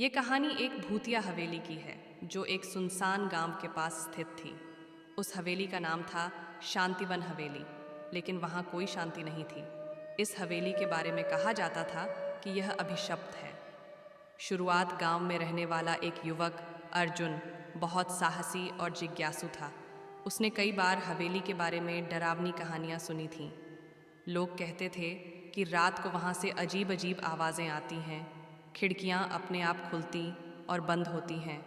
ये कहानी एक भूतिया हवेली की है जो एक सुनसान गांव के पास स्थित थी। उस हवेली का नाम था शांतिवन हवेली, लेकिन वहाँ कोई शांति नहीं थी। इस हवेली के बारे में कहा जाता था कि यह अभिशप्त है। शुरुआत गांव में रहने वाला एक युवक अर्जुन बहुत साहसी और जिज्ञासु था। उसने कई बार हवेली के बारे में डरावनी कहानियाँ सुनी थीं। लोग कहते थे कि रात को वहाँ से अजीब अजीब आवाज़ें आती हैं, खिड़कियाँ अपने आप खुलती और बंद होती हैं,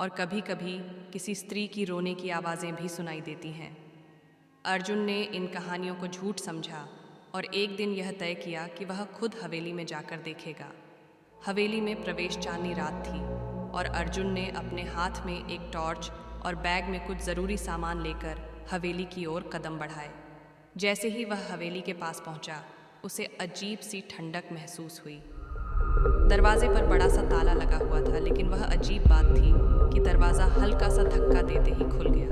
और कभी कभी किसी स्त्री की रोने की आवाज़ें भी सुनाई देती हैं। अर्जुन ने इन कहानियों को झूठ समझा और एक दिन यह तय किया कि वह खुद हवेली में जाकर देखेगा। हवेली में प्रवेश चांदनी रात थी और अर्जुन ने अपने हाथ में एक टॉर्च और बैग में कुछ ज़रूरी सामान लेकर हवेली की ओर कदम बढ़ाए। जैसे ही वह हवेली के पास पहुंचा, उसे अजीब सी ठंडक महसूस हुई। दरवाजे पर बड़ा सा ताला लगा हुआ था, लेकिन वह अजीब बात थी कि दरवाज़ा हल्का सा धक्का देते ही खुल गया।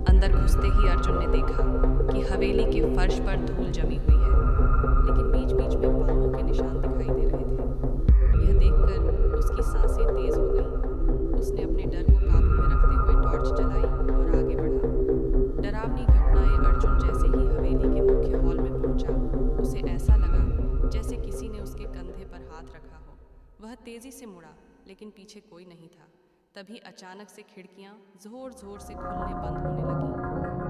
अंदर घुसते ही अर्जुन ने देखा कि हवेली के फर्श पर धूल जमी हुई है, लेकिन बीच बीच में पाँवों के निशान दिखाई दे रहे थे। यह देखकर उसकी सांसें तेज हो गईं। उसने अपने डर को काबू में रखते हुए टॉर्च जलाई और आगे बढ़ा। डरावनी घटनाएं अर्जुन जैसे ही हवेली के मुख्य हॉल में पहुंचा, उसे ऐसा लगा जैसे किसी ने उसके कंधे पर हाथ रखा हो। वह तेजी से मुड़ा, लेकिन पीछे कोई नहीं था। तभी अचानक से खिड़कियां जोर जोर से खुलने बंद होने लगीं।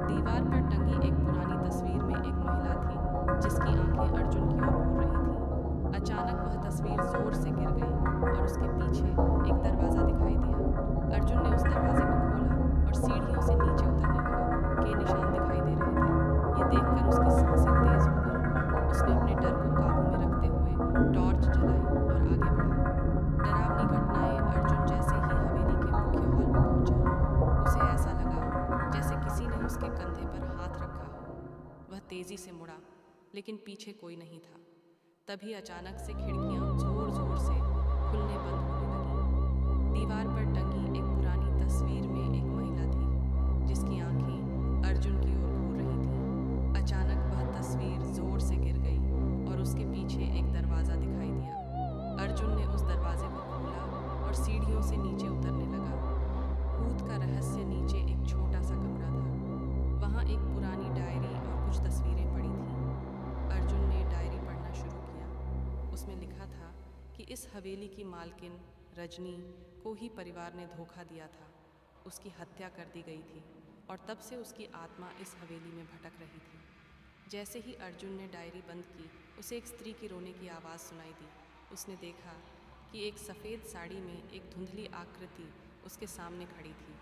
दीवार पर टंगी एक पुरानी तस्वीर में एक महिला थी जिसकी आंखें अर्जुन की ओर घूर रही थीं। अचानक वह तस्वीर जोर से गिर गई और उसके पीछे एक दरवाज़ा दिखाई दिया। अर्जुन ने उस दरवाजे को खोला और सीढ़ियों से नीचे उतरने लगा। के निशान दिखाई दे रहे थे। ये देखकर उसकी सांसें तेज हो गईं। उसने अपने डर को काबू में रखते हुए टॉर्च जलाई और आगे बढ़ा। डरावनी घटनाएं अर्जुन जैसे ही हवेली के मुख्य हॉल में पहुंचा, उसे ऐसा लगा जैसे किसी ने उसके कंधे पर हाथ रखा हो। वह तेजी से मुड़ा, लेकिन पीछे कोई नहीं था। तभी अचानक से खिड़कियां जोर जोर से खुलने बंद होने लगीं। दीवार पर टंगी एक पुरानी तस्वीर में एक महिला थी जिसकी आंखें अर्जुन की ओर घूर रही थीं। अचानक वह तस्वीर जोर से गिर गई और उसके पीछे एक दरवाज़ा दिखाई दिया। अर्जुन ने उस दरवाजे को खोला और सीढ़ियों से नीचे उतरने लगा। भूत का रहस्य नीचे एक छोटा सा कमरा था। वहाँ एक पुरानी डायरी और कुछ तस्वीरें पड़ी थीं। अर्जुन ने डायरी पढ़ना शुरू किया। उसमें लिखा था कि इस हवेली की मालकिन रजनी को ही परिवार ने धोखा दिया था। उसकी हत्या कर दी गई थी और तब से उसकी आत्मा इस हवेली में भटक रही थी। जैसे ही अर्जुन ने डायरी बंद की, उसे एक स्त्री की रोने की आवाज़ सुनाई दी। उसने देखा कि एक सफ़ेद साड़ी में एक धुंधली आकृति उसके सामने खड़ी थी।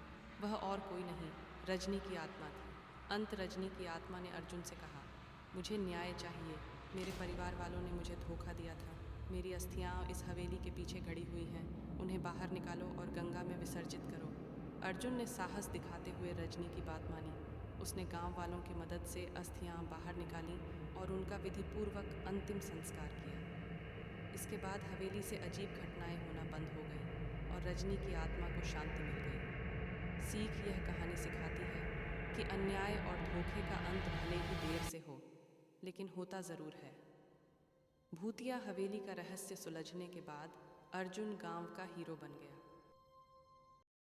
वह और कोई नहीं, रजनी की आत्मा थी। अंत रजनी की आत्मा ने अर्जुन से कहा, मुझे न्याय चाहिए। मेरे परिवार वालों ने मुझे धोखा दिया था। मेरी अस्थियाँ इस हवेली के पीछे गड़ी हुई हैं। उन्हें बाहर निकालो और गंगा में विसर्जित करो। अर्जुन ने साहस दिखाते हुए रजनी की बात मानी। उसने गांव वालों की मदद से अस्थियाँ बाहर निकाली और उनका विधिपूर्वक अंतिम संस्कार किया। इसके बाद हवेली से अजीब घटनाएं होना बंद हो गईं और रजनी की आत्मा को शांति मिल गई। सीख यह कहानी सिखाती है कि अन्याय और धोखे का अंत भले ही देर से हो, लेकिन होता ज़रूर है। भूतिया हवेली का रहस्य सुलझने के बाद अर्जुन गांव का हीरो बन गया।